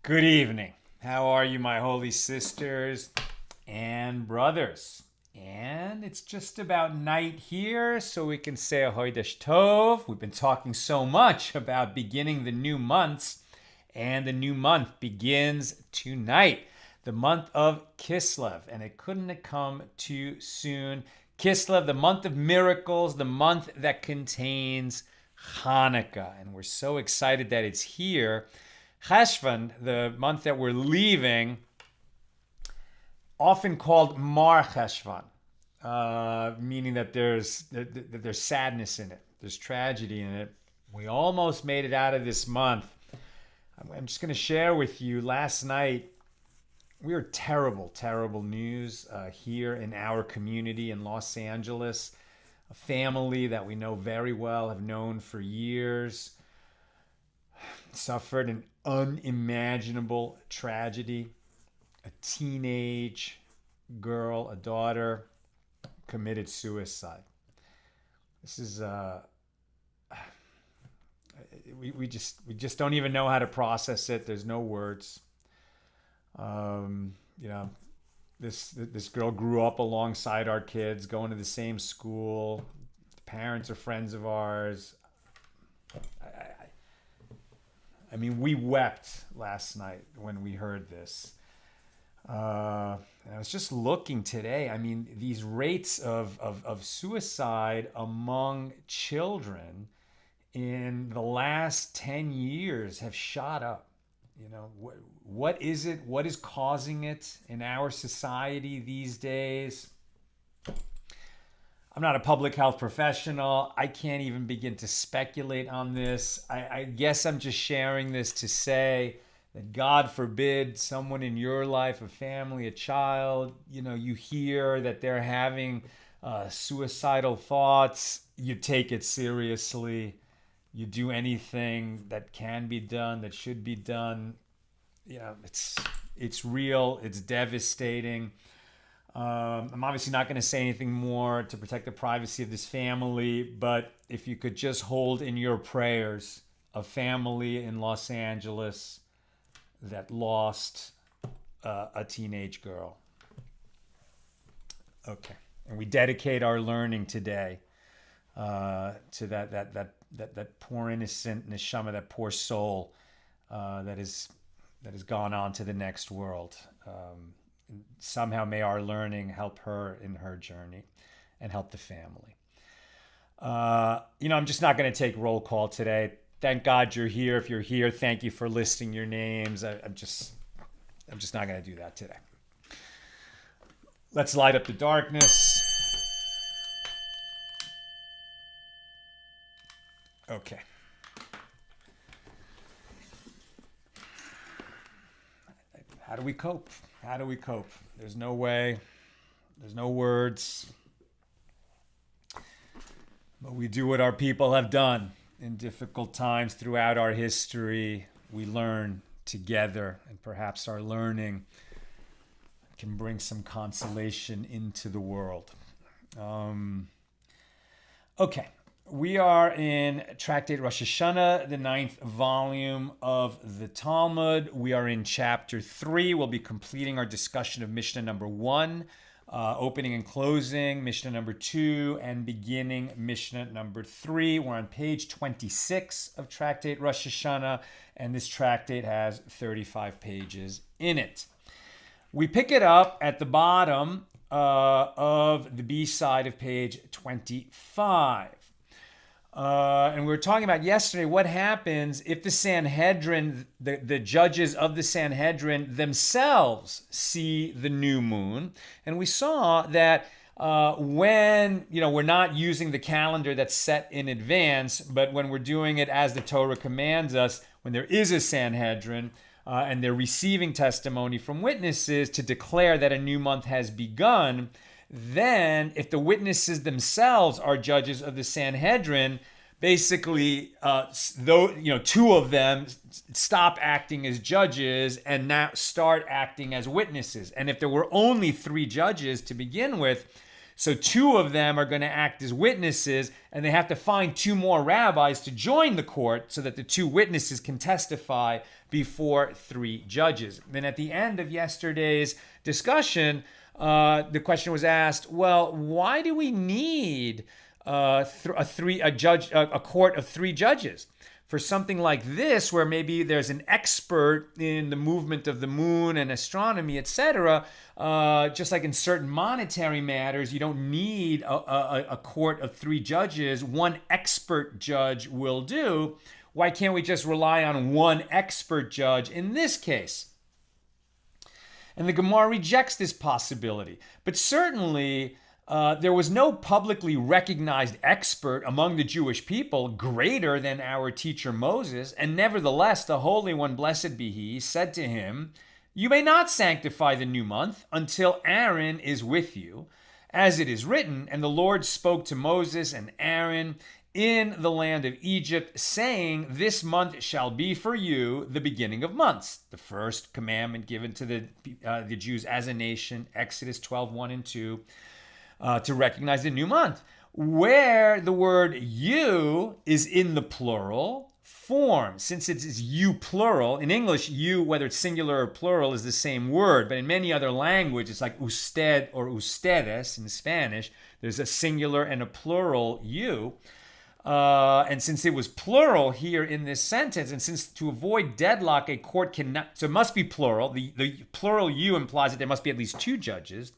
Good evening. How are you, my holy sisters and brothers? And it's just about night here, so we can say a Hodesh Tov. We've been talking so much about beginning the new months, and the new month begins tonight, the month of Kislev, and it couldn't have come too soon. Kislev, the month of miracles, the month that contains Hanukkah, and we're so excited that it's here. Cheshvan, the month that we're leaving, often called Mar Cheshvan, meaning that there's sadness in it, there's tragedy in it. We almost made it out of this month. I'm just going to share with you. Last night, we heard terrible news here in our community in Los Angeles. A family that we know very well, have known for years, suffered an unimaginable tragedy. A teenage girl, a daughter, committed suicide. This is we just don't even know how to process it. There's no words. You know, this girl grew up alongside our kids, going to the same school. The parents are friends of ours. I mean, we wept last night when we heard this. And I was just looking today. I mean, these rates of suicide among children in the last 10 years have shot up. You know, what is it? What is causing it in our society these days? I'm not a public health professional. I can't even begin to speculate on this. I guess I'm just sharing this to say that God forbid someone in your life, a family, a child, you hear that they're having suicidal thoughts. You take it seriously. You do anything that can be done, that should be done. It's real. It's devastating. I'm obviously not going to say anything more to protect the privacy of this family, but if you could just hold in your prayers a family in Los Angeles that lost a teenage girl. Okay, and we dedicate our learning today to that poor innocent neshama, that poor soul that has gone on to the next world. Somehow may our learning help her in her journey and help the family. I'm just not going to take roll call today. Thank God you're here. If you're here, thank you for listing your names. I'm just not going to do that today. Let's light up the darkness. Okay. How do we cope? How do we cope? There's no way. There's no words. But we do what our people have done in difficult times throughout our history. We learn together, and perhaps our learning can bring some consolation into the world. Okay. We are in Tractate Rosh Hashana, the 9th volume of the Talmud. We are in chapter 3. We'll be completing our discussion of Mishna number 1, opening and closing Mishna number 2, and beginning Mishna number 3. We're on page 26 of Tractate Rosh Hashana, and this tractate has 35 pages in it. We pick it up at the bottom of the B side of page 25. And we were talking about yesterday what happens if the Sanhedrin, the judges of the Sanhedrin themselves see the new moon. And we saw that when, we're not using the calendar that's set in advance, but when we're doing it as the Torah commands us, when there is a Sanhedrin, and they're receiving testimony from witnesses to declare that a new month has begun, then if the witnesses themselves are judges of the Sanhedrin, basically, two of them stop acting as judges and now start acting as witnesses. And if there were only 3 judges to begin with, So 2 of them are going to act as witnesses, and they have to find 2 more rabbis to join the court so that the 2 witnesses can testify before 3 judges. Then at the end of yesterday's discussion, the question was asked, well, why do we need a court of 3 judges? For something like this, where maybe there's an expert in the movement of the moon and astronomy, etc., just like in certain monetary matters, you don't need a court of 3 judges. 1 expert judge will do. Why can't we just rely on 1 expert judge in this case? And the Gemara rejects this possibility. But certainly, there was no publicly recognized expert among the Jewish people greater than our teacher Moses, and nevertheless the Holy One, blessed be he, said to him, "You may not sanctify the new month until Aaron is with you, as it is written, and the Lord spoke to Moses and Aaron in the land of Egypt, saying, this month shall be for you the beginning of months." The first commandment given to the Jews as a nation, Exodus 12:1 and 2. To recognize the new month, where the word you is in the plural form. Since it is you plural, in English, you, whether it's singular or plural, is the same word, but in many other languages, it's like usted or ustedes in Spanish, there's a singular and a plural you. And since it was plural here in this sentence, and since to avoid deadlock, a court cannot, so it must be plural. The plural you implies that there must be at least 2 judges.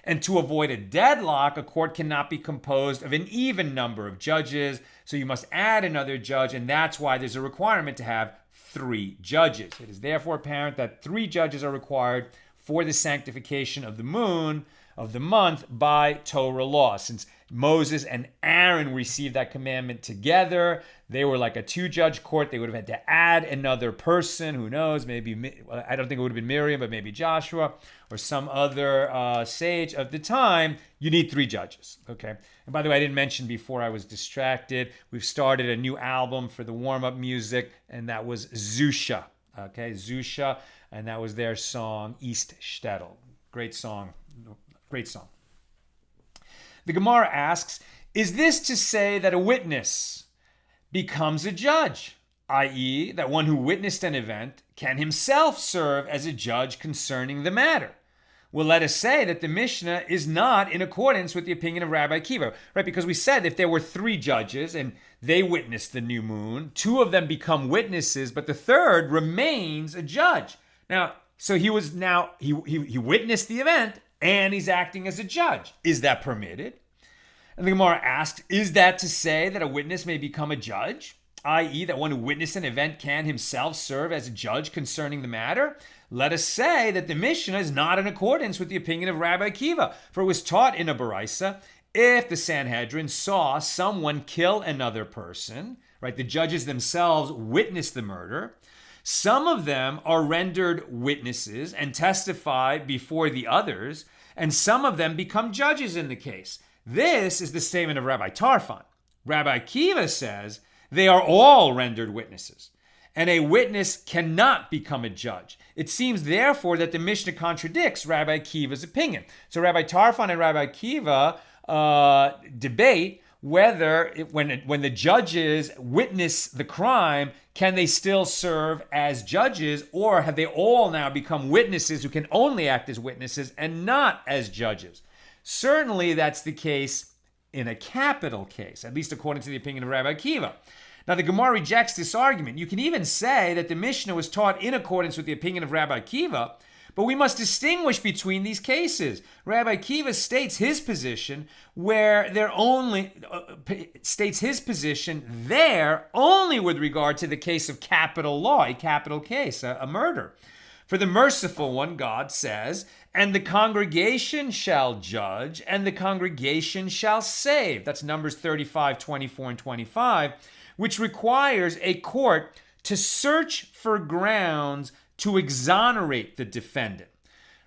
And to avoid a deadlock, a court cannot be composed of an even number of judges. So you must add another judge, and that's why there's a requirement to have 3 judges. It is therefore apparent that 3 judges are required for the sanctification of the moon, of the month, by Torah law. Since Moses and Aaron received that commandment together, they were like a 2-judge court. They would have had to add another person. Who knows? Maybe, I don't think it would have been Miriam, but maybe Joshua or some other sage of the time. You need 3 judges. Okay. And by the way, I didn't mention before I was distracted, we've started a new album for the warm-up music, and that was Zusha. Okay, Zusha, and that was their song, East Shtetl. Great song. Great song. The Gemara asks, is this to say that a witness becomes a judge, i.e., that one who witnessed an event can himself serve as a judge concerning the matter? Well, let us say that the Mishnah is not in accordance with the opinion of Rabbi Akiva, right? Because we said if there were 3 judges and they witnessed the new moon, 2 of them become witnesses, but the 3rd remains a judge. Now, so he witnessed the event, and he's acting as a judge. Is that permitted? And the Gemara asks, is that to say that a witness may become a judge, i.e., that one who witnessed an event can himself serve as a judge concerning the matter? Let us say that the Mishnah is not in accordance with the opinion of Rabbi Akiva, for it was taught in a Baraisa, if the Sanhedrin saw someone kill another person, right, the judges themselves witnessed the murder, some of them are rendered witnesses and testify before the others, and some of them become judges in the case. This is the statement of Rabbi Tarfon. Rabbi Akiva says they are all rendered witnesses, and a witness cannot become a judge. It seems, therefore, that the Mishnah contradicts Rabbi Akiva's opinion. So Rabbi Tarfon and Rabbi Akiva debate whether when the judges witness the crime, can they still serve as judges, or have they all now become witnesses who can only act as witnesses and not as judges? Certainly that's the case in a capital case, at least according to the opinion of Rabbi Akiva. Now the Gemara rejects this argument. You can even say that the Mishnah was taught in accordance with the opinion of Rabbi Akiva, but we must distinguish between these cases. Rabbi Akiva states his position where they're only only with regard to the case of capital law, a capital case, a murder. For the merciful one, God says, and the congregation shall judge, and the congregation shall save. That's Numbers 35, 24, and 25, which requires a court to search for grounds to exonerate the defendant.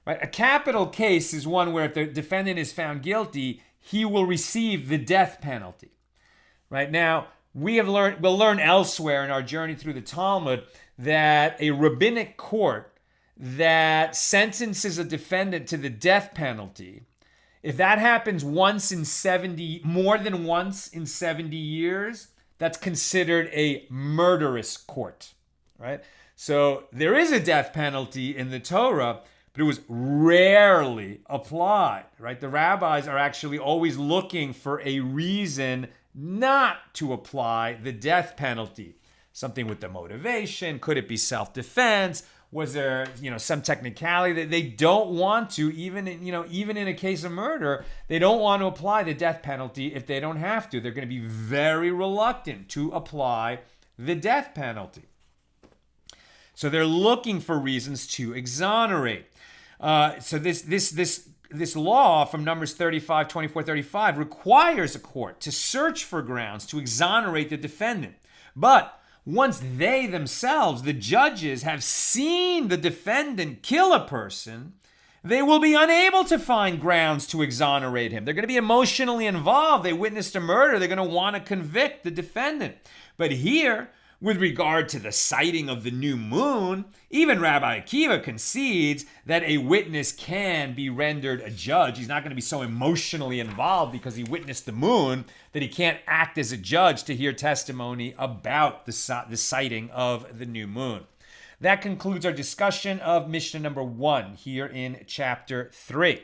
Right? A capital case is one where if the defendant is found guilty, he will receive the death penalty. Right? Now, we'll learn elsewhere in our journey through the Talmud that a rabbinic court that sentences a defendant to the death penalty If that happens once in 70, more than once in 70 years, that's considered a murderous court, right? So there is a death penalty in the Torah, but it was rarely applied, right? The rabbis are actually always looking for a reason not to apply the death penalty. Something with the motivation. Could it be self-defense? Was there, some technicality that they don't want to, even in a case of murder, they don't want to apply the death penalty if they don't have to. They're going to be very reluctant to apply the death penalty. So they're looking for reasons to exonerate. So this law from Numbers 35, 24, 35 requires a court to search for grounds to exonerate the defendant. But once they themselves, the judges, have seen the defendant kill a person, they will be unable to find grounds to exonerate him. They're going to be emotionally involved. They witnessed a murder. They're going to want to convict the defendant. But here, with regard to the sighting of the new moon, even Rabbi Akiva concedes that a witness can be rendered a judge. He's not going to be so emotionally involved because he witnessed the moon that he can't act as a judge to hear testimony about the sighting of the new moon. That concludes our discussion of Mishnah number 1 here in chapter 3.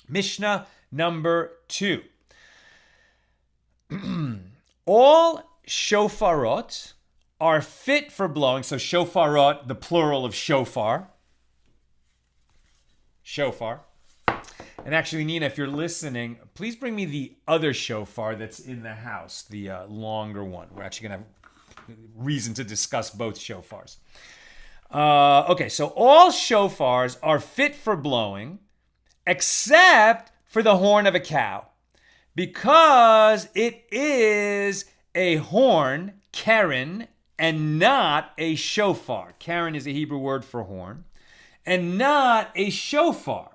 Mishnah number 2. All shofarot are fit for blowing. So shofarot, the plural of shofar. Shofar. And actually, Nina, if you're listening, please bring me the other shofar that's in the house, the longer one. We're actually going to have reason to discuss both shofars. Okay, so all shofars are fit for blowing except for the horn of a cow, because it is a horn, keren, and not a shofar. Keren is a Hebrew word for horn, and not a shofar.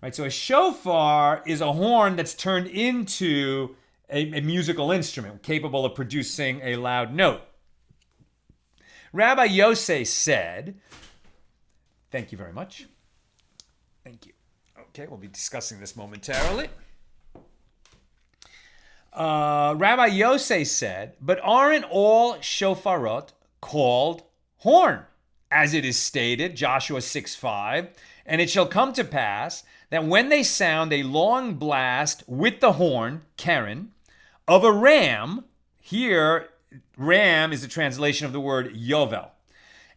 Right? So a shofar is a horn that's turned into a musical instrument capable of producing a loud note. Rabbi Yosef said, thank you very much. Thank you. Okay, we'll be discussing this momentarily. Rabbi Yosef said, but aren't all shofarot called horn? As it is stated, Joshua 6:5, and it shall come to pass that when they sound a long blast with the horn, keren, of a ram, here, ram is a translation of the word yovel,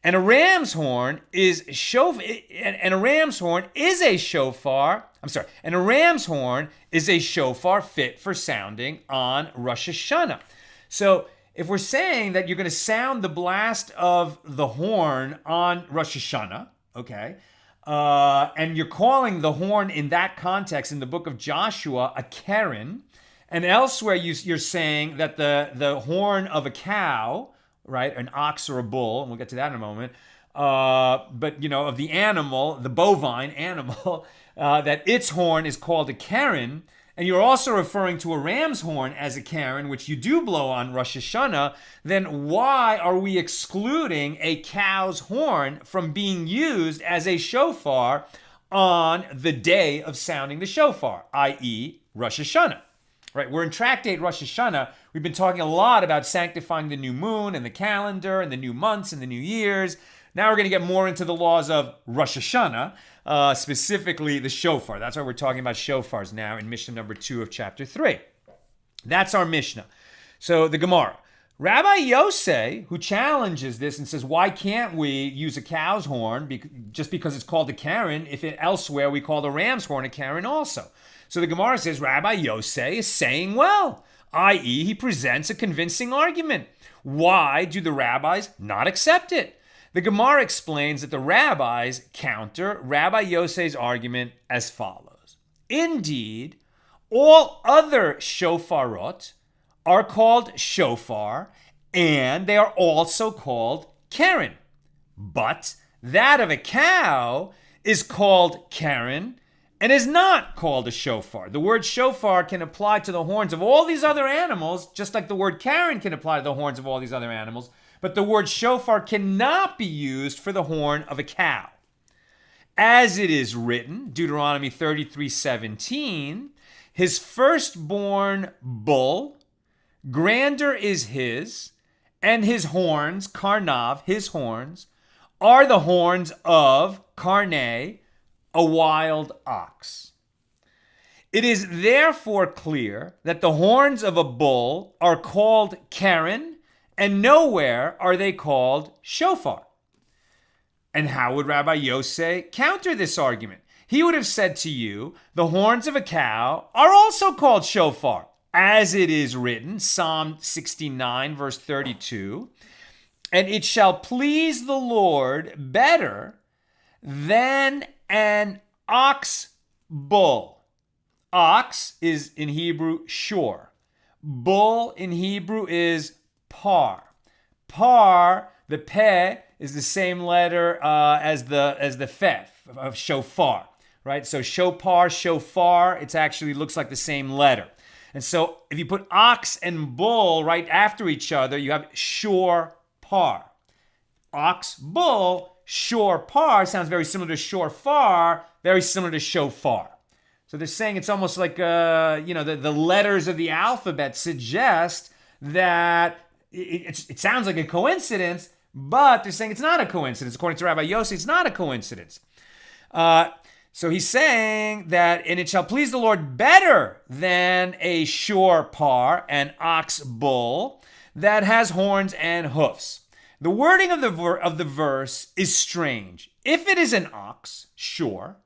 and a ram's horn is a shofar. And a ram's horn is a shofar fit for sounding on Rosh Hashana. So if we're saying that you're going to sound the blast of the horn on Rosh Hashana, okay, and you're calling the horn in that context in the book of Joshua a keren, and elsewhere you're saying that the horn of a cow, right, an ox or a bull, and we'll get to that in a moment, but of the animal, the bovine animal, that its horn is called a keren, and you're also referring to a ram's horn as a keren, which you do blow on Rosh Hashana, then why are we excluding a cow's horn from being used as a shofar on the day of sounding the shofar, i.e. Rosh Hashana? Right, we're in Tractate Rosh Hashana. We've been talking a lot about sanctifying the new moon and the calendar and the new months and the new years. Now we're going to get more into the laws of Rosh Hashana, specifically the shofar. That's why we're talking about shofars now in Mishnah number 2 of chapter 3. That's our Mishnah. So the Gemara. Rabbi Yosef, who challenges this and says, why can't we use a cow's horn just because it's called a keren if elsewhere we call the ram's horn a keren also? So the Gemara says Rabbi Yosef is saying well, i.e. he presents a convincing argument. Why do the rabbis not accept it? The Gemara explains that the rabbis counter Rabbi Yosef's argument as follows. Indeed, all other shofarot are called shofar, and they are also called keren. But that of a cow is called keren and is not called a shofar. The word shofar can apply to the horns of all these other animals, just like the word keren can apply to the horns of all these other animals, but the word shofar cannot be used for the horn of a cow. as it is written, Deuteronomy 33:17, his firstborn bull, grander is his, and his horns, karnav, his horns, are the horns of karne, a wild ox. It is therefore clear that the horns of a bull are called keren, and nowhere are they called shofar. And how would Rabbi Yosei counter this argument? He would have said to you, the horns of a cow are also called shofar, as it is written, Psalm 69, verse 32, and it shall please the Lord better than an ox bull. Ox is in Hebrew shor. Bull in Hebrew is par. Par, the peh, is the same letter as the fef of shofar, right? So shofar, it actually looks like the same letter. And so if you put ox and bull right after each other, you have shor par. Ox, bull, shor par sounds very similar to shofar, very similar to shofar. So they're saying it's almost like, the letters of the alphabet suggest that it sounds like a coincidence, but they're saying it's not a coincidence. According to Rabbi Yossi, it's not a coincidence. So he's saying that, and it shall please the Lord better than a shor par, an ox bull, that has horns and hoofs. The wording of the verse is strange. If it is an ox, shor,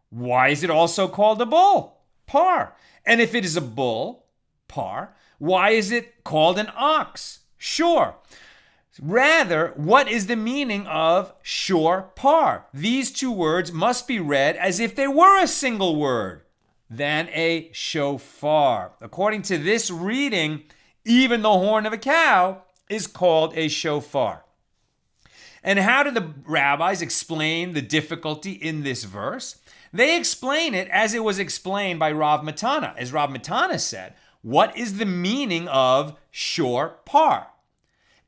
why is it also called a bull? Par. And if it is a bull, par, why is it called an ox? Shor. Rather, what is the meaning of shor par? These two words must be read as if they were a single word, than a shofar. According to this reading, even the horn of a cow is called a shofar. And how do the rabbis explain the difficulty in this verse? They explain it as it was explained by Rav Matana. As Rav Matana said, what is the meaning of shor par?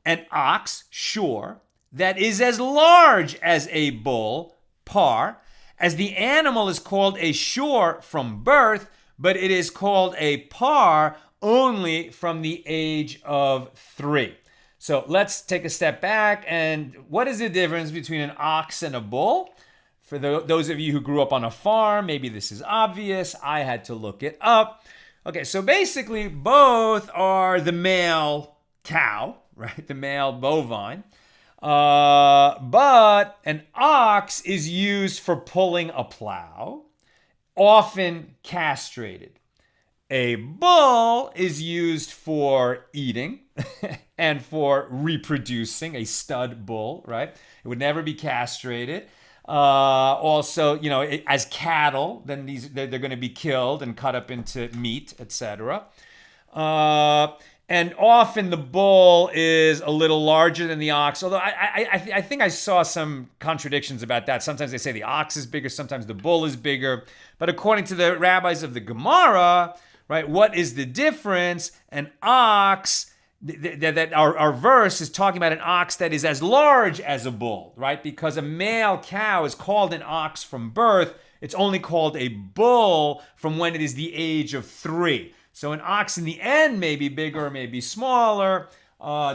An ox, shor, that is as large as a bull, par, as the animal is called a shor from birth, but it is called a par only from the age of 3. So let's take a step back. And what is the difference between an ox and a bull? For those of you who grew up on a farm, maybe this is obvious. I had to look it up. Okay, so basically both are the male cow, right? The male bovine. But an ox is used for pulling a plow, often castrated. A bull is used for eating and for reproducing, a stud bull, right? It would never be castrated. Also, as cattle, then they're going to be killed and cut up into meat, etc. And often the bull is a little larger than the ox, although I think I saw some contradictions about that. Sometimes they say the ox is bigger, sometimes the bull is bigger. But according to the rabbis of the Gemara, right, what is the difference? An ox, that our verse is talking about an ox that is as large as a bull, right? Because a male cow is called an ox from birth. It's only called a bull from when it is the age of 3. So an ox in the end may be bigger or may be smaller,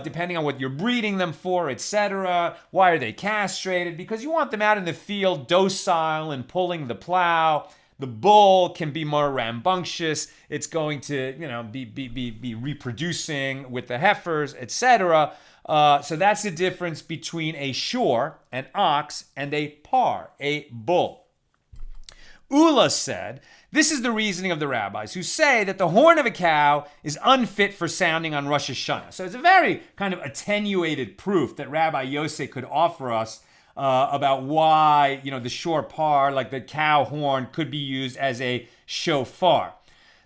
depending on what you're breeding them for, etc. Why are they castrated? Because you want them out in the field docile and pulling the plow. The bull can be more rambunctious. It's going to, be reproducing with the heifers, etc. So that's the difference between a shor, an ox, and a par, a bull. Ula said, this is the reasoning of the rabbis who say that the horn of a cow is unfit for sounding on Rosh Hashana. So it's a very kind of attenuated proof that Rabbi Yosei could offer us about why, the shor par, like the cow horn, could be used as a shofar.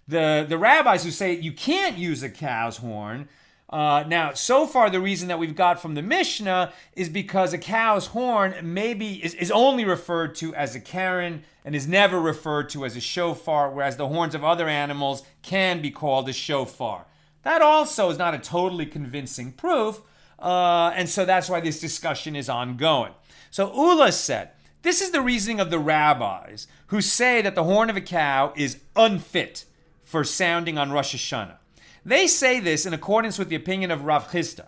The rabbis who say you can't use a cow's horn, now, so far the reason that we've got from the Mishna is because a cow's horn is only referred to as a keren and is never referred to as a shofar, whereas the horns of other animals can be called a shofar. That also is not a totally convincing proof, and so that's why this discussion is ongoing. So Ula said, This is the reasoning of the rabbis who say that the horn of a cow is unfit for sounding on Rosh Hashana. They say this in accordance with the opinion of Rav Chisda.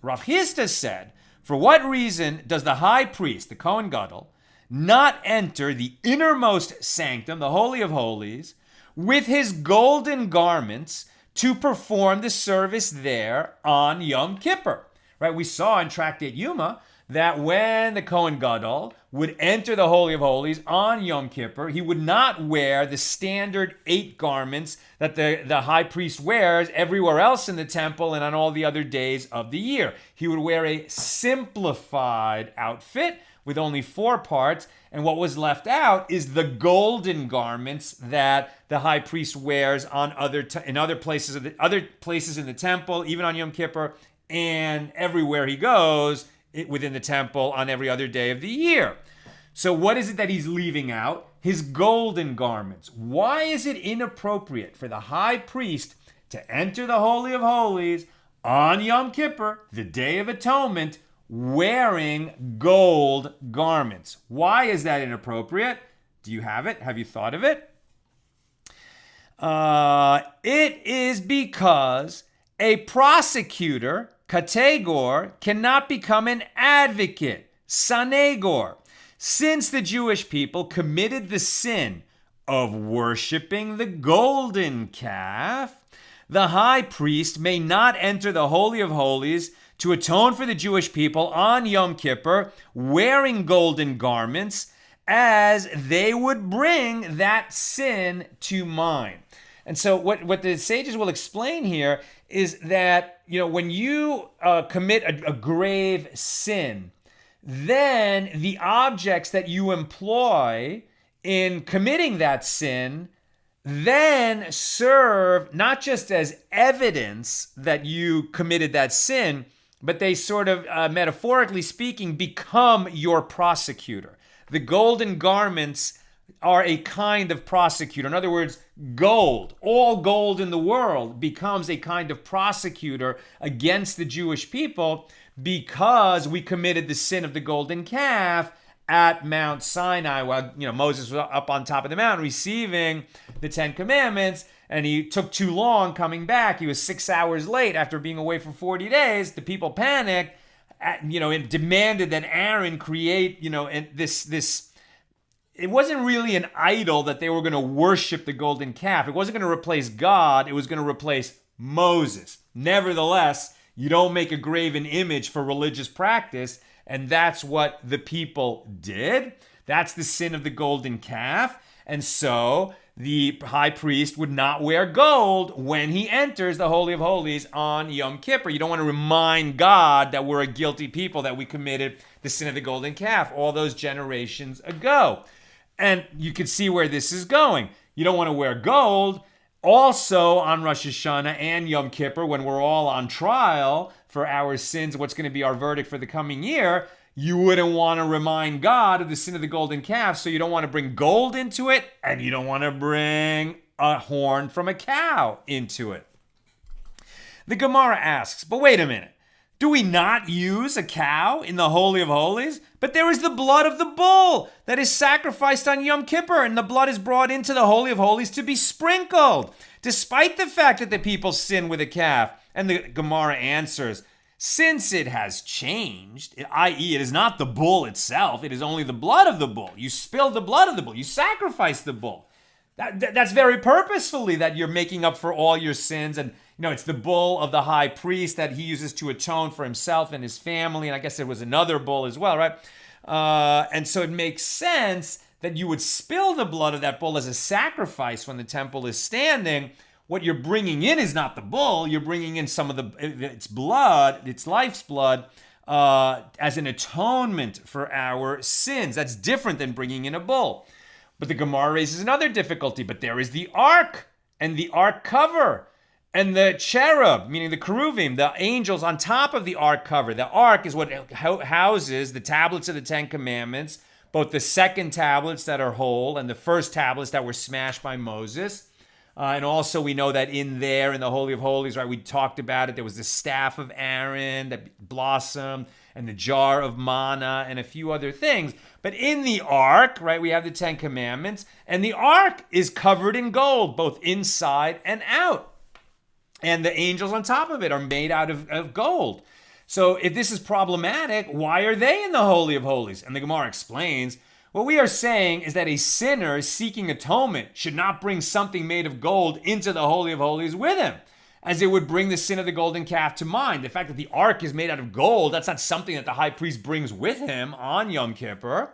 Rav Chisda said, for what reason does the high priest, the Kohen Gadol, not enter the innermost sanctum, the Holy of Holies, with his golden garments to perform the service there on Yom Kippur? Right? We saw in Tractate Yuma that when the Kohen Gadol would enter the Holy of Holies on Yom Kippur, he would not wear the standard 8 garments that the high priest wears everywhere else in the temple and on all the other days of the year. He would wear a simplified outfit with only 4 parts, and what was left out is the golden garments that the high priest wears on other places in the temple, even on Yom Kippur, and everywhere he goes within the temple on every other day of the year. So what is it that he's leaving out? His golden garments. Why is it inappropriate for the high priest to enter the Holy of Holies on Yom Kippur, the Day of Atonement, wearing gold garments? Why is that inappropriate? Do you have it? Have you thought of it? It is because a prosecutor, kategor, cannot become an advocate, sanegor, since the Jewish people committed the sin of worshiping the golden calf. The high priest may not enter the Holy of Holies to atone for the Jewish people on Yom Kippur wearing golden garments, as they would bring that sin to mind. And so what the sages will explain here is that, when you commit a grave sin, then the objects that you employ in committing that sin then serve not just as evidence that you committed that sin, but they sort of, metaphorically speaking, become your prosecutor. The golden garments are a kind of prosecutor. In other words, gold, all gold in the world, becomes a kind of prosecutor against the Jewish people because we committed the sin of the golden calf at Mount Sinai while Moses was up on top of the mountain receiving the 10 Commandments, and he took too long coming back. He was 6 hours late after being away for 40 days. The people panicked, and demanded that Aaron create, this. It wasn't really an idol that they were going to worship the golden calf. It wasn't going to replace God. It was going to replace Moses. Nevertheless, you don't make a graven image for religious practice, and that's what the people did. That's the sin of the golden calf. And so the high priest would not wear gold when he enters the Holy of Holies on Yom Kippur. You don't want to remind God that we're a guilty people, that we committed the sin of the golden calf all those generations ago. And you can see where this is going. You don't want to wear gold. Also on Rosh Hashana and Yom Kippur, when we're all on trial for our sins, what's going to be our verdict for the coming year, you wouldn't want to remind God of the sin of the golden calf, so you don't want to bring gold into it, and you don't want to bring a horn from a cow into it. The Gemara asks, but wait a minute. Do we not use a cow in the Holy of Holies? But there is the blood of the bull that is sacrificed on Yom Kippur, and the blood is brought into the Holy of Holies to be sprinkled, despite the fact that the people sin with a calf. And the Gemara answers, since it has changed, i.e. it is not the bull itself, it is only the blood of the bull. You spilled the blood of the bull. You sacrificed the bull. That's very purposefully that you're making up for all your sins. And, it's the bull of the high priest that he uses to atone for himself and his family. And I guess there was another bull as well, right? And so it makes sense that you would spill the blood of that bull as a sacrifice when the temple is standing. What you're bringing in is not the bull. You're bringing in some of its blood, its life's blood, as an atonement for our sins. That's different than bringing in a bull. But the Gemara raises another difficulty. But there is the ark and the ark cover and the cherub, meaning the cherubim, the angels on top of the ark cover. The ark is what houses the tablets of the 10 Commandments, both the second tablets that are whole and the first tablets that were smashed by Moses. And also we know that in the Holy of Holies, right, we talked about it. There was the staff of Aaron that blossomed and the jar of manna and a few other things. But in the ark, right, we have the 10 commandments, and the ark is covered in gold, both inside and out. And the angels on top of it are made out of gold. So if this is problematic, why are they in the Holy of Holies? And the Gemara explains, what we are saying is that a sinner seeking atonement should not bring something made of gold into the Holy of Holies with him, as it would bring the sin of the golden calf to mind. The fact that the ark is made out of gold, that's not something that the high priest brings with him on Yom Kippur.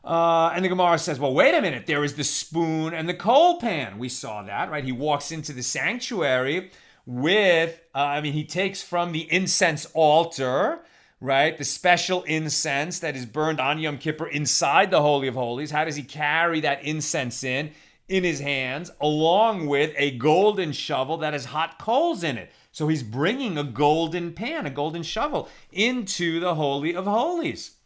And the Gemara says, well, wait a minute, there is the spoon and the coal pan. We saw that, right? He walks into the sanctuary with, he takes from the incense altar, right? The special incense that is burned on Yom Kippur inside the Holy of Holies. How does he carry that incense in his hands, along with a golden shovel that has hot coals in it? So he's bringing a golden pan, a golden shovel into the Holy of Holies.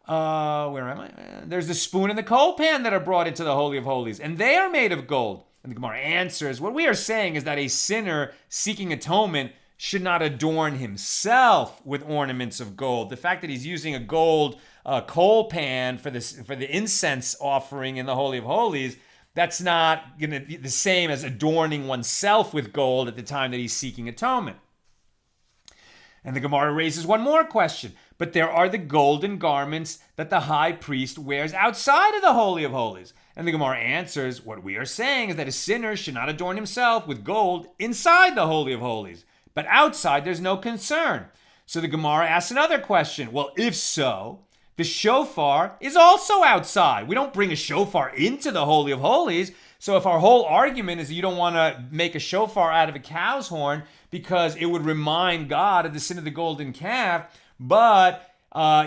Where am I? There's the spoon and the coal pan that are brought into the Holy of Holies, and they are made of gold. And the Gemara answers, what we are saying is that a sinner seeking atonement should not adorn himself with ornaments of gold. The fact that he's using a gold coal pan for the incense offering in the Holy of Holies, that's not going to be the same as adorning oneself with gold at the time that he's seeking atonement. And the Gemara raises one more question. But there are the golden garments that the high priest wears outside of the Holy of Holies. And the Gemara answers, what we are saying is that a sinner should not adorn himself with gold inside the Holy of Holies. But outside, there's no concern. So the Gemara asks another question. Well, if so, the shofar is also outside. We don't bring a shofar into the Holy of Holies. So if our whole argument is that you don't want to make a shofar out of a cow's horn because it would remind God of the sin of the golden calf, but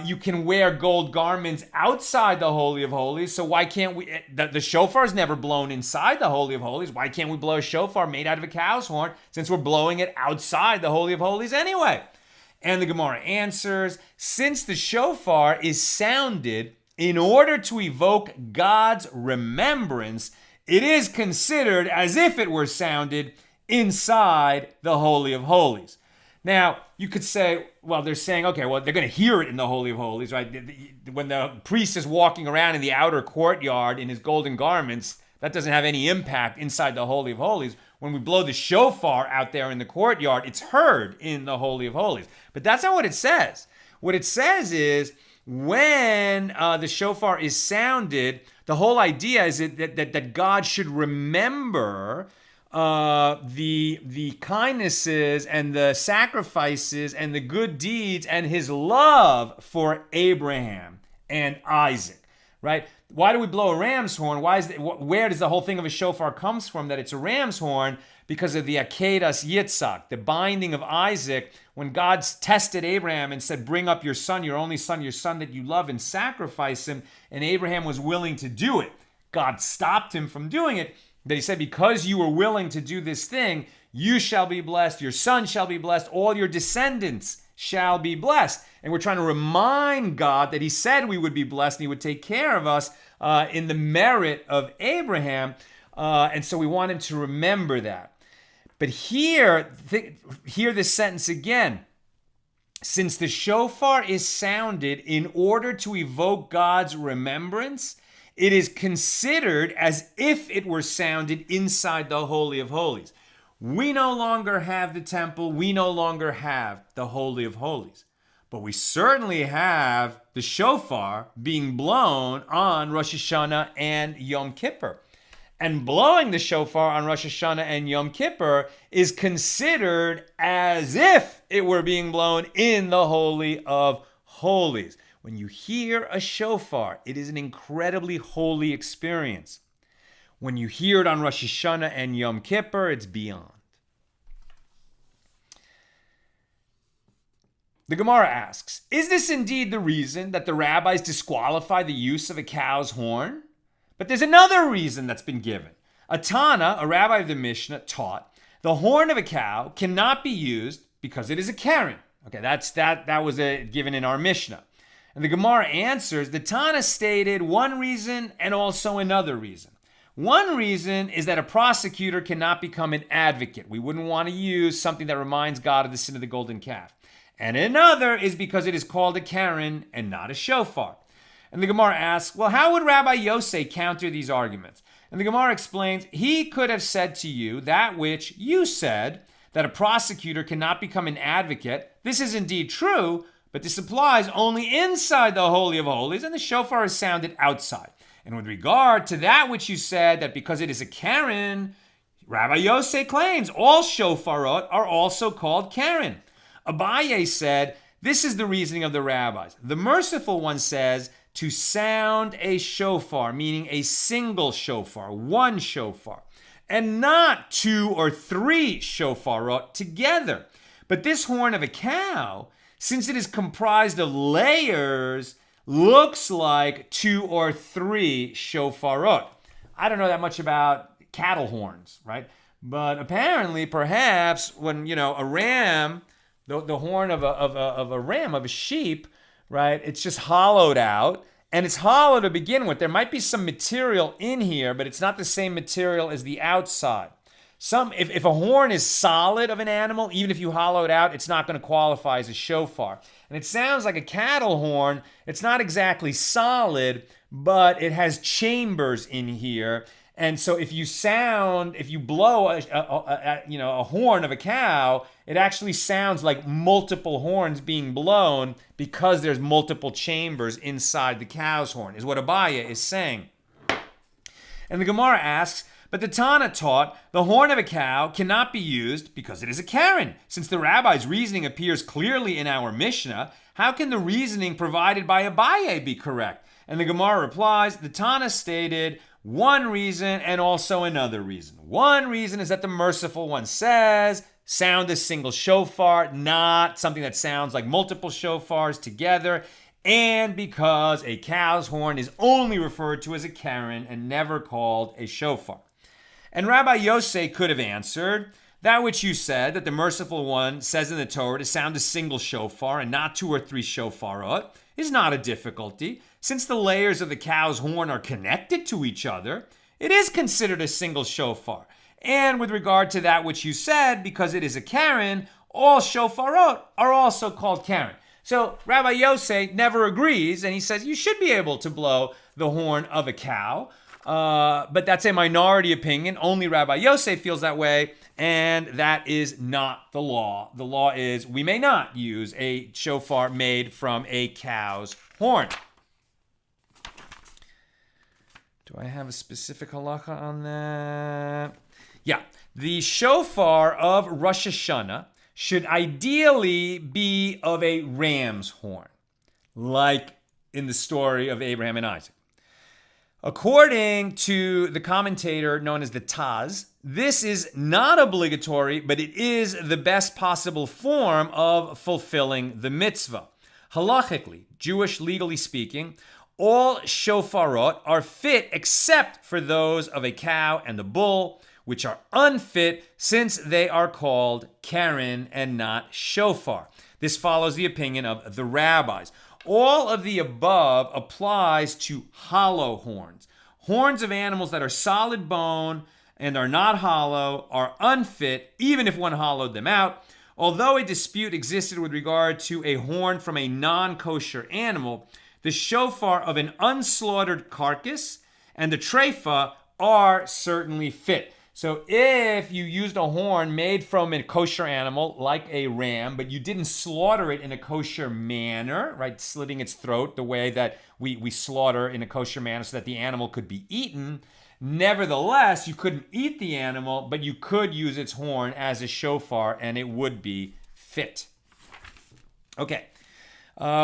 you can wear gold garments outside the Holy of Holies, so why can't we, the shofar is never blown inside the Holy of Holies, why can't we blow a shofar made out of a cow's horn since we're blowing it outside the Holy of Holies anyway? And the Gemara answers, since the shofar is sounded in order to evoke God's remembrance, it is considered as if it were sounded inside the Holy of Holies. Now, you could say, well, they're saying, okay, well, they're going to hear it in the Holy of Holies, right? When the priest is walking around in the outer courtyard in his golden garments, that doesn't have any impact inside the Holy of Holies. When we blow the shofar out there in the courtyard, it's heard in the Holy of Holies. But that's not what it says. What it says is when the shofar is sounded, the whole idea is that God should remember the kindnesses and the sacrifices and the good deeds and his love for Abraham and Isaac, right? Why do we blow a ram's horn? Where does the whole thing of a shofar comes from that it's a ram's horn? Because of the Akedas Yitzhak, the binding of Isaac, when God tested Abraham and said, bring up your son, your only son, your son that you love, and sacrifice him, and Abraham was willing to do it. God stopped him from doing it. That he said, because you were willing to do this thing, you shall be blessed, your son shall be blessed, all your descendants shall be blessed. And we're trying to remind God that he said we would be blessed and he would take care of us in the merit of Abraham. And so we want him to remember that. But hear this sentence again. Since the shofar is sounded in order to evoke God's remembrance, it is considered as if it were sounded inside the Holy of Holies. We no longer have the temple. We no longer have the Holy of Holies. But we certainly have the shofar being blown on Rosh Hashana and Yom Kippur. And blowing the shofar on Rosh Hashana and Yom Kippur is considered as if it were being blown in the Holy of Holies. When you hear a shofar, it is an incredibly holy experience. When you hear it on Rosh Hashana and Yom Kippur, it's beyond. The Gemara asks, is this indeed the reason that the rabbis disqualify the use of a cow's horn? But there's another reason that's been given. A Tana, a rabbi of the Mishna, taught the horn of a cow cannot be used because it is a Karen. Okay, that was given in our Mishnah. And the Gemara answers, the Tana stated one reason and also another reason. One reason is that a prosecutor cannot become an advocate. We wouldn't want to use something that reminds God of the sin of the golden calf. And another is because it is called a Karen and not a shofar. And the Gemara asks, well, how would Rabbi Yosef counter these arguments? And the Gemara explains, he could have said to you that which you said, that a prosecutor cannot become an advocate. This is indeed true, but this applies only inside the Holy of Holies, and the shofar is sounded outside. And with regard to that which you said, that because it is a Karen, Rabbi Yosef claims all shofarot are also called Karen. Abaye said, this is the reasoning of the rabbis. The merciful one says, to sound a shofar, meaning a single shofar, one shofar, and not 2 or 3 shofarot together. But this horn of a cow, since it is comprised of layers, looks like 2 or 3 shofarot. I don't know that much about cattle horns, right? But apparently, perhaps when, a ram, the horn of a ram, of a sheep, right? It's just hollowed out, and it's hollow to begin with. There might be some material in here, but it's not the same material as the outside. If a horn is solid of an animal, even if you hollow it out, it's not going to qualify as a shofar. And it sounds like a cattle horn. It's not exactly solid, but it has chambers in here. And so if you blow a horn of a cow, it actually sounds like multiple horns being blown because there's multiple chambers inside the cow's horn, is what Abaye is saying. And the Gemara asks, but the Tana taught the horn of a cow cannot be used because it is a Karen. Since the rabbi's reasoning appears clearly in our Mishna, how can the reasoning provided by Abaye be correct? And the Gemara replies, the Tana stated one reason and also another reason. One reason is that the merciful one says, sound a single shofar, not something that sounds like multiple shofars together, and because a cow's horn is only referred to as a Karen and never called a shofar. And Rabbi Yosef could have answered, that which you said, that the merciful one says in the Torah to sound a single shofar and not 2 or 3 shofarot, is not a difficulty. Since the layers of the cow's horn are connected to each other, it is considered a single shofar. And with regard to that which you said, because it is a Karen, all shofarot are also called Karen. So Rabbi Yosef never agrees, and he says you should be able to blow the horn of a cow. But that's a minority opinion. Only Rabbi Yosef feels that way, and that is not the law. The law is we may not use a shofar made from a cow's horn. Do I have a specific halacha on that? Yeah. The shofar of Rosh Hashana should ideally be of a ram's horn, like in the story of Abraham and Isaac. According to the commentator known as the Taz, this is not obligatory, but it is the best possible form of fulfilling the mitzvah. Halachically, Jewish legally speaking, all shofarot are fit except for those of a cow and a bull, which are unfit since they are called Karen and not shofar. This follows the opinion of the rabbis. All of the above applies to hollow horns. Horns of animals that are solid bone and are not hollow are unfit, even if one hollowed them out. Although a dispute existed with regard to a horn from a non-kosher animal, the shofar of an unslaughtered carcass and the treifa are certainly fit. So if you used a horn made from a kosher animal, like a ram, but you didn't slaughter it in a kosher manner, right, slitting its throat the way that we slaughter in a kosher manner so that the animal could be eaten, nevertheless, you couldn't eat the animal, but you could use its horn as a shofar, and it would be fit. Okay.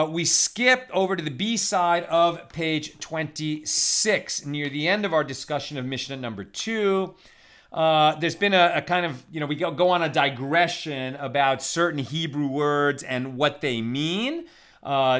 We skipped over to the B side of page 26, near the end of our discussion of Mishnah number 2. There's been a kind of, we go on a digression about certain Hebrew words and what they mean.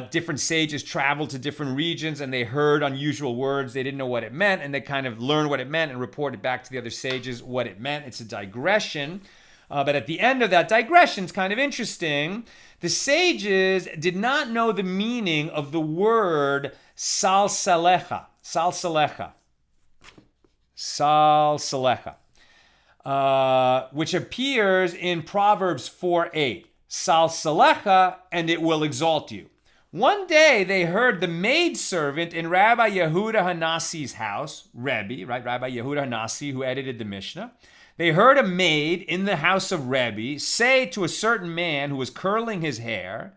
Different sages traveled to different regions and they heard unusual words. They didn't know what it meant, and they kind of learned what it meant and reported back to the other sages what it meant. It's a digression. But at the end of that digression, it's kind of interesting. The sages did not know the meaning of the word salsalecha. Salsalecha. Salselecha, which appears in Proverbs 4:8. Salselecha, and it will exalt you. One day they heard the maidservant in Rabbi Yehuda Hanasi's house, Rebbe, right? Rabbi Yehuda Hanasi, who edited the Mishna. They heard a maid in the house of Rebbe say to a certain man who was curling his hair,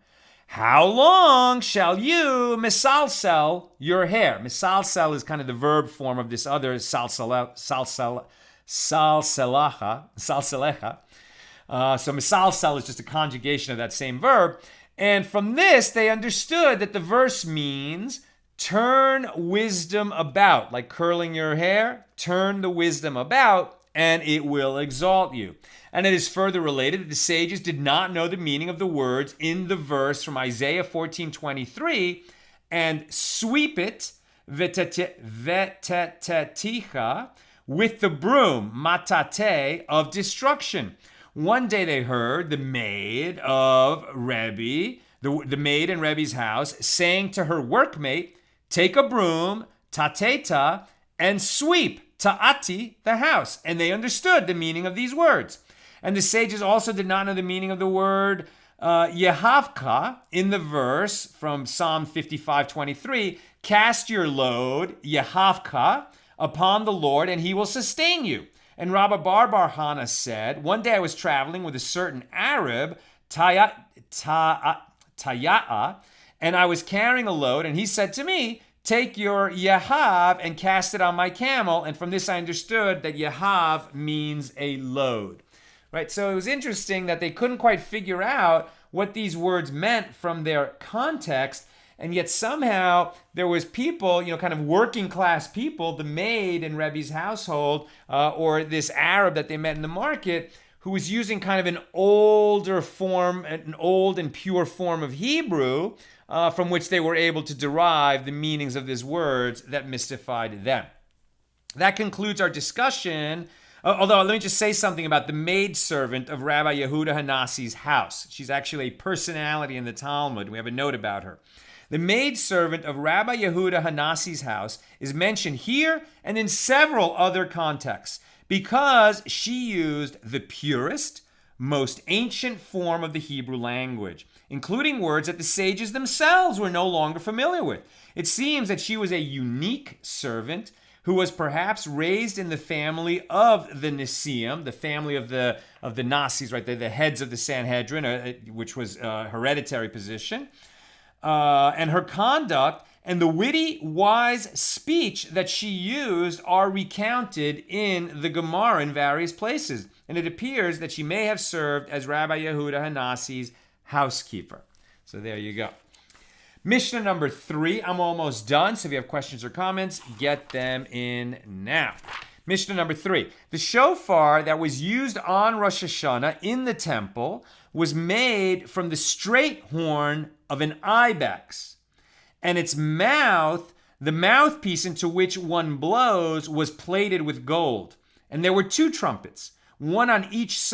"How long shall you misalsel your hair?" Misalsel is kind of the verb form of this other salselecha. So misalsel is just a conjugation of that same verb. And from this, they understood that the verse means turn wisdom about, like curling your hair, turn the wisdom about, and it will exalt you. And it is further related that the sages did not know the meaning of the words in the verse from Isaiah 14:23, and sweep it, veteteticha, with the broom, matate, of destruction. One day they heard the maid of Rebbe, the maid in Rebbe's house, saying to her workmate, "Take a broom, tateta, and sweep, ta'ati, the house." And they understood the meaning of these words. And the sages also did not know the meaning of the word yehavka in the verse from Psalm 55:23. Cast your load, yehavka, upon the Lord, and he will sustain you. And Rabbi Bar Hana said, one day I was traveling with a certain Arab, Taya'a, and I was carrying a load, and he said to me, "Take your Yehav and cast it on my camel." And from this I understood that Yehav means a load. Right? So it was interesting that they couldn't quite figure out what these words meant from their context. And yet somehow there was people, kind of working class people, the maid in Rebbe's household, or this Arab that they met in the market, who was using kind of an older form, an old and pure form of Hebrew, from which they were able to derive the meanings of these words that mystified them. That concludes our discussion. Although, let me just say something about the maidservant of Rabbi Yehuda Hanasi's house. She's actually a personality in the Talmud. We have a note about her. The maidservant of Rabbi Yehuda Hanasi's house is mentioned here and in several other contexts because she used the purest, most ancient form of the Hebrew language, including words that the sages themselves were no longer familiar with. It seems that she was a unique servant who was perhaps raised in the family of the Nisim, the family of the Nasis, right? The heads of the Sanhedrin, which was a hereditary position. And her conduct and the witty, wise speech that she used are recounted in the Gemara in various places. And it appears that she may have served as Rabbi Yehuda Hanasi's housekeeper. So there you go. Mishnah number 3. I'm almost done. So if you have questions or comments, get them in now. Mishnah number 3. The shofar that was used on Rosh Hashana in the temple was made from the straight horn of an ibex, and its mouth, the mouthpiece into which one blows, was plated with gold. And there were 2 trumpets, one on each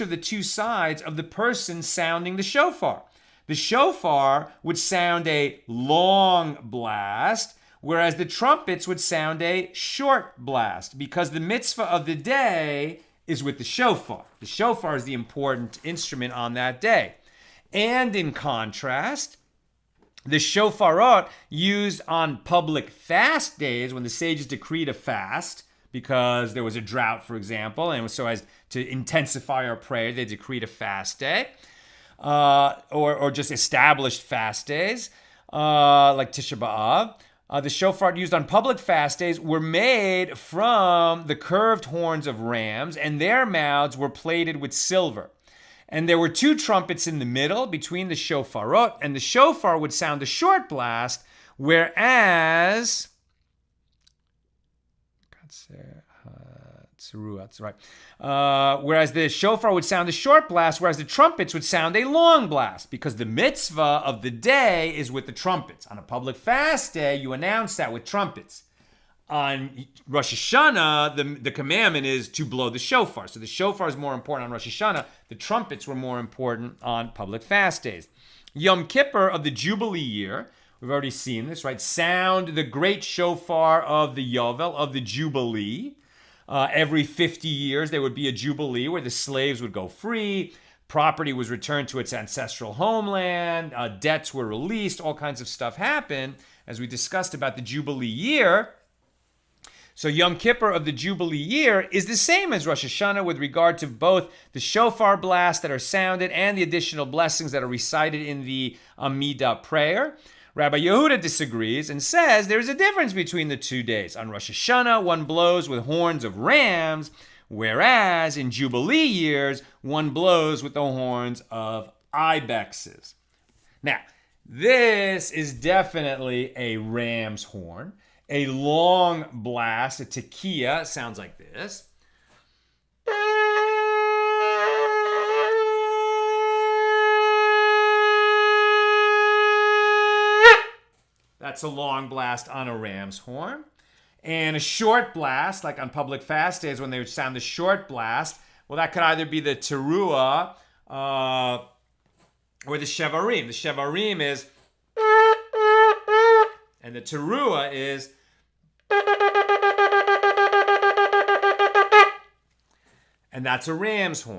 of the 2 sides of the person sounding the shofar. The shofar would sound a long blast, whereas the trumpets would sound a short blast, because the mitzvah of the day is with the shofar. The shofar is the important instrument on that day. And in contrast, the shofarot used on public fast days, when the sages decreed a fast, because there was a drought, for example, and so as to intensify our prayer, they decreed a fast day, or just established fast days, like Tisha B'Av. The shofar used on public fast days were made from the curved horns of rams, and their mouths were plated with silver. And there were 2 trumpets in the middle between the shofarot, and the shofar would sound a short blast, whereas whereas the shofar would sound a short blast, whereas the trumpets would sound a long blast, because the mitzvah of the day is with the trumpets. On a public fast day, you announce that with trumpets. On Rosh Hashana, the commandment is to blow the shofar. So the shofar is more important on Rosh Hashana. The trumpets were more important on public fast days. Yom Kippur of the Jubilee year We've already seen this, right? Sound the great shofar of the Yovel, of the Jubilee. Every 50 years, there would be a Jubilee where the slaves would go free. Property was returned to its ancestral homeland. Debts were released. All kinds of stuff happened, as we discussed about the Jubilee year. So Yom Kippur of the Jubilee year is the same as Rosh Hashanah with regard to both the shofar blasts that are sounded and the additional blessings that are recited in the Amidah prayer. Rabbi Yehuda disagrees and says there's a difference between the 2 days. On Rosh Hashanah, one blows with horns of rams, whereas in Jubilee years, one blows with the horns of ibexes. Now, this is definitely a ram's horn. A long blast, a tekiah, sounds like this. That's a long blast on a ram's horn. And a short blast, like on public fast days when they would sound the short blast, well, that could either be the teruah or the shevarim. The shevarim is, and the teruah is, and that's a ram's horn.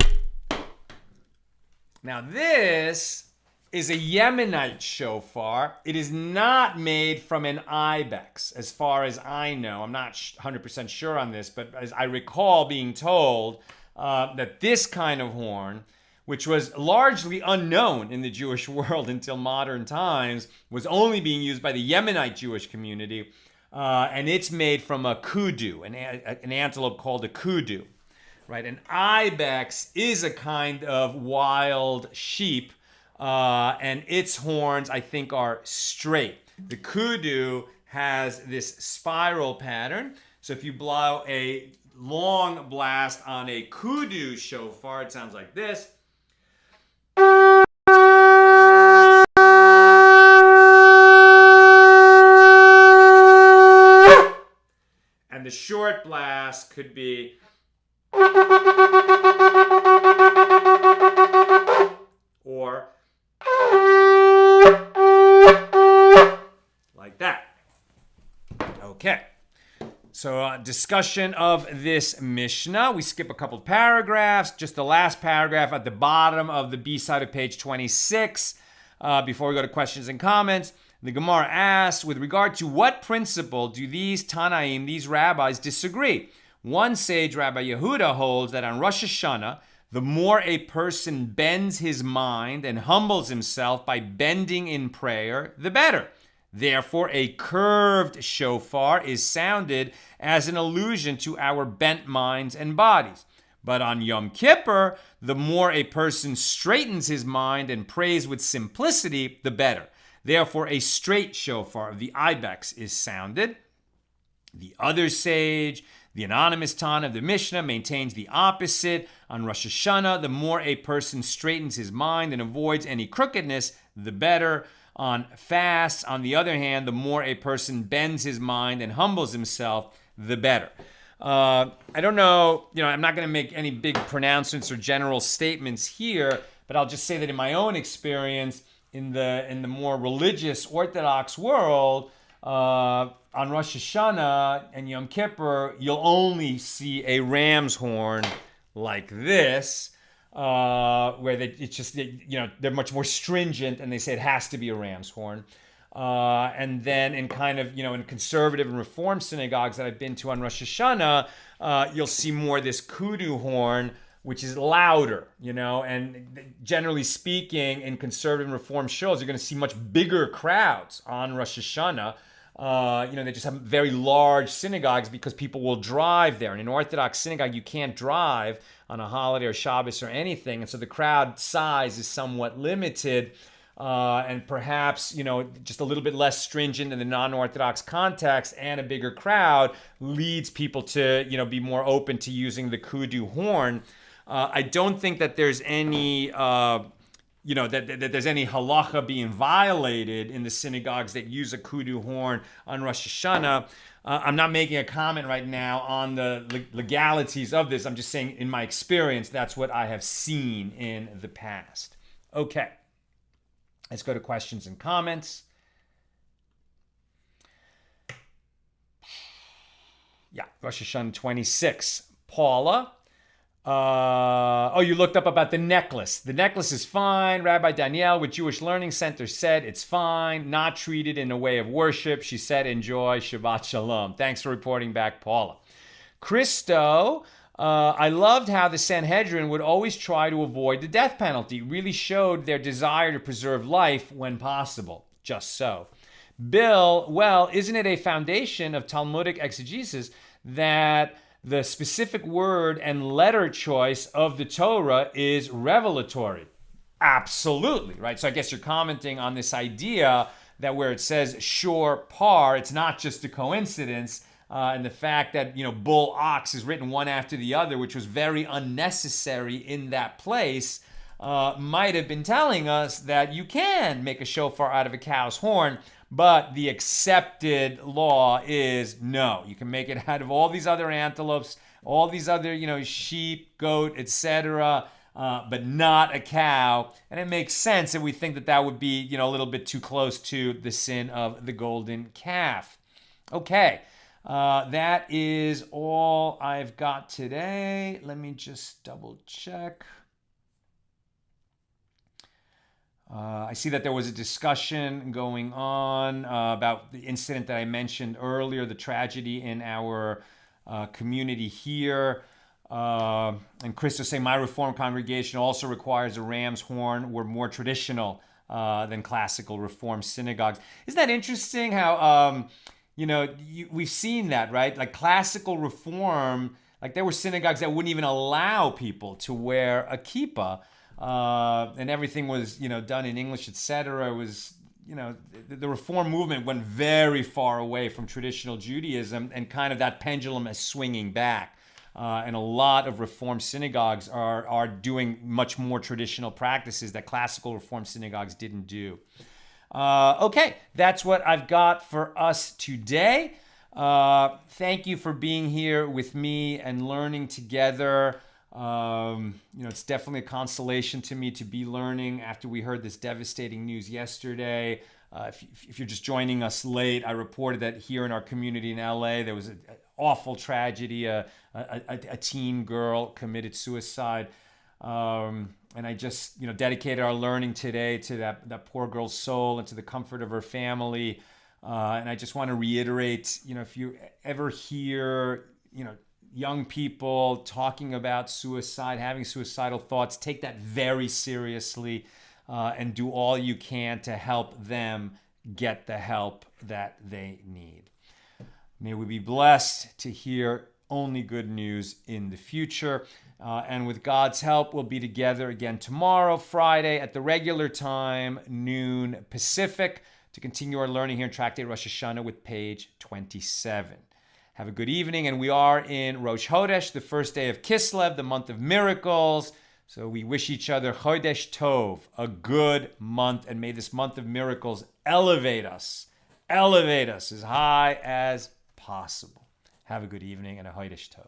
Now this is a Yemenite shofar. It is not made from an ibex, as far as I know. I'm not 100% sure on this, but as I recall being told that this kind of horn, which was largely unknown in the Jewish world until modern times, was only being used by the Yemenite Jewish community, and it's made from a kudu, an antelope called a kudu. Right, an ibex is a kind of wild sheep, and its horns, I think, are straight. The kudu has this spiral pattern. So if you blow a long blast on a kudu shofar, it sounds like this. And the short blast could be or like that. Okay. So discussion of this Mishnah. We skip a couple of paragraphs. Just the last paragraph at the bottom of the B side of page 26. Before we go to questions and comments, the Gemara asks, with regard to what principle do these Tanaim, these rabbis, disagree? One sage, Rabbi Yehuda, holds that on Rosh Hashanah, the more a person bends his mind and humbles himself by bending in prayer, the better. Therefore, a curved shofar is sounded as an allusion to our bent minds and bodies. But on Yom Kippur, the more a person straightens his mind and prays with simplicity, the better. Therefore, a straight shofar of the ibex is sounded. The other sage, the anonymous Tana of the Mishnah, maintains the opposite. On Rosh Hashanah, the more a person straightens his mind and avoids any crookedness, the better. On fasts, on the other hand, the more a person bends his mind and humbles himself, the better. I don't know, I'm not going to make any big pronouncements or general statements here, but I'll just say that in my own experience, in the more religious Orthodox world, on Rosh Hashanah and Yom Kippur, you'll only see a ram's horn like this, where they're much more stringent and they say it has to be a ram's horn. And then in kind of, in conservative and reform synagogues that I've been to on Rosh Hashanah, you'll see more this kudu horn, which is louder, and generally speaking, in conservative and reform shows, you're going to see much bigger crowds on Rosh Hashanah. They just have very large synagogues because people will drive there. In an Orthodox synagogue, you can't drive on a holiday or Shabbos or anything, and so the crowd size is somewhat limited, and perhaps, just a little bit less stringent in the non-Orthodox context, and a bigger crowd leads people to, be more open to using the kudu horn. I don't think that there's any that there's any halacha being violated in the synagogues that use a kudu horn on Rosh Hashanah. I'm not making a comment right now on the legalities of this. I'm just saying, in my experience, that's what I have seen in the past. Okay. Let's go to questions and comments. Yeah, Rosh Hashana 26. Paula. You looked up about the necklace. The necklace is fine. Rabbi Danielle with Jewish Learning Center said it's fine, not treated in a way of worship. She said, enjoy, Shabbat Shalom. Thanks for reporting back, Paula. Christo, I loved how the Sanhedrin would always try to avoid the death penalty. Really showed their desire to preserve life when possible. Just so. Bill, well, isn't it a foundation of Talmudic exegesis that the specific word and letter choice of the Torah is revelatory? Absolutely, right? So I guess you're commenting on this idea that where it says shor-par, it's not just a coincidence, and the fact that, bull, ox is written one after the other, which was very unnecessary in that place, might have been telling us that you can make a shofar out of a cow's horn, but the accepted law is no. You can make it out of all these other antelopes, all these other, sheep, goat, etc., but not a cow. And it makes sense if we think that that would be, a little bit too close to the sin of the golden calf. Okay, that is all I've got today. Let me just double check. I see that there was a discussion going on about the incident that I mentioned earlier, the tragedy in our community here. And Chris was saying, my Reformed congregation also requires a ram's horn. We're more traditional than classical Reformed synagogues. Isn't that interesting how, we've seen that, right? Like classical Reform, like there were synagogues that wouldn't even allow people to wear a kippah. And everything was, done in English, etc. It was, the Reform movement went very far away from traditional Judaism, and kind of that pendulum is swinging back. And a lot of Reform synagogues are doing much more traditional practices that classical Reform synagogues didn't do. Okay, that's what I've got for us today. Thank you for being here with me and learning together. It's definitely a consolation to me to be learning after we heard this devastating news yesterday. If you're just joining us late, I reported that here in our community in LA, there was an awful tragedy. A teen girl committed suicide. And I just, dedicated our learning today to that poor girl's soul and to the comfort of her family. And I just want to reiterate, if you ever hear, young people talking about suicide, having suicidal thoughts, take that very seriously and do all you can to help them get the help that they need. May we be blessed to hear only good news in the future. And with God's help, we'll be together again tomorrow, Friday, at the regular time, noon Pacific, to continue our learning here in Tractate Rosh Hashana with page 27. Have a good evening, and we are in Rosh Chodesh, the first day of Kislev, the month of miracles. So we wish each other Chodesh Tov, a good month, and may this month of miracles elevate us as high as possible. Have a good evening and a Chodesh Tov.